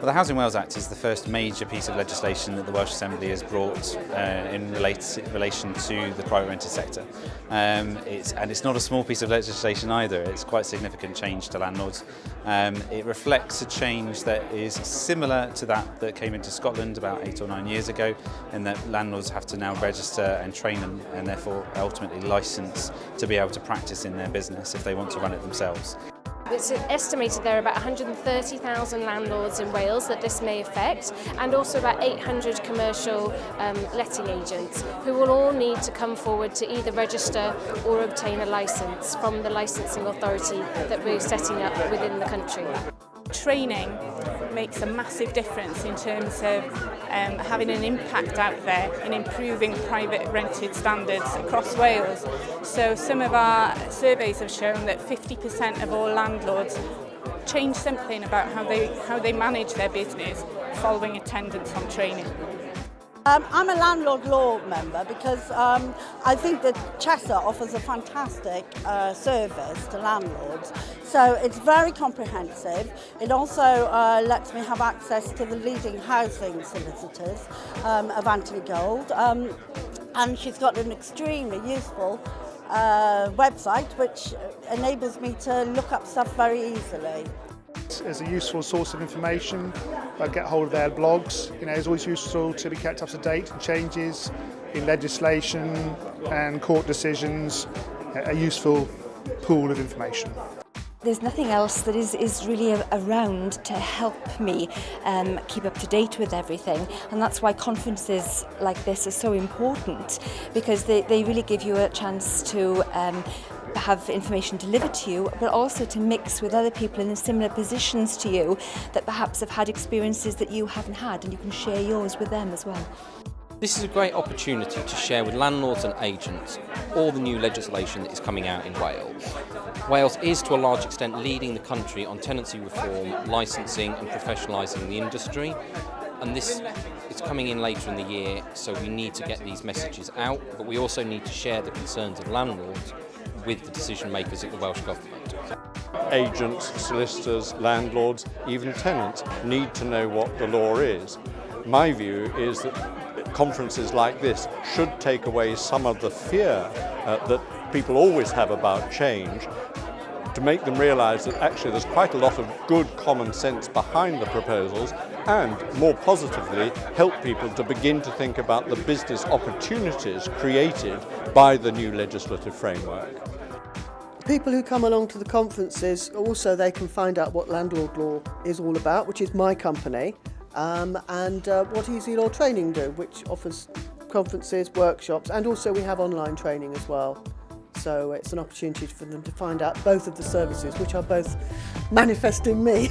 Well, the Housing Wales Act is the first major piece of legislation that the Welsh Assembly has brought in relation to the private rented sector. It's not a small piece of legislation either. It's quite significant change to landlords. It reflects a change that is similar to that came into Scotland about 8 or 9 years ago, in that landlords have to now register and train and therefore ultimately licence to be able to practice in their business if they want to run it themselves. It's estimated there are about 130,000 landlords in Wales that this may affect, and also about 800 commercial letting agents who will all need to come forward to either register or obtain a licence from the licensing authority that we're setting up within the country. Training makes a massive difference in terms of having an impact out there in improving private rented standards across Wales. So some of our surveys have shown that 50% of all landlords change something about how they manage their business following attendance on training. I'm a landlord law member because I think that Cheshire offers a fantastic service to landlords. So it's very comprehensive. It also lets me have access to the leading housing solicitors of Anthony Gold. And she's got an extremely useful website which enables me to look up stuff very easily. As a useful source of information, get hold of their blogs. It's always useful to be kept up to date on changes in legislation and court decisions, a useful pool of information. There's nothing else that is really around to help me keep up to date with everything, and that's why conferences like this are so important, because they really give you a chance to have information delivered to you, but also to mix with other people in similar positions to you that perhaps have had experiences that you haven't had, and you can share yours with them as well. This is a great opportunity to share with landlords and agents all the new legislation that is coming out in Wales. Wales is to a large extent leading the country on tenancy reform, licensing and professionalising the industry, and this is coming in later in the year, so we need to get these messages out, but we also need to share the concerns of landlords with the decision makers at the Welsh Government. Agents, solicitors, landlords, even tenants need to know what the law is. My view is that conferences like this should take away some of the fear that people always have about change, to make them realise that actually there's quite a lot of good common sense behind the proposals, and more positively help people to begin to think about the business opportunities created by the new legislative framework. People who come along to the conferences, also they can find out what landlord law is all about, which is my company, and what Easy Law Training do, which offers conferences, workshops, and also we have online training as well. So it's an opportunity for them to find out both of the services, which are both manifest in me.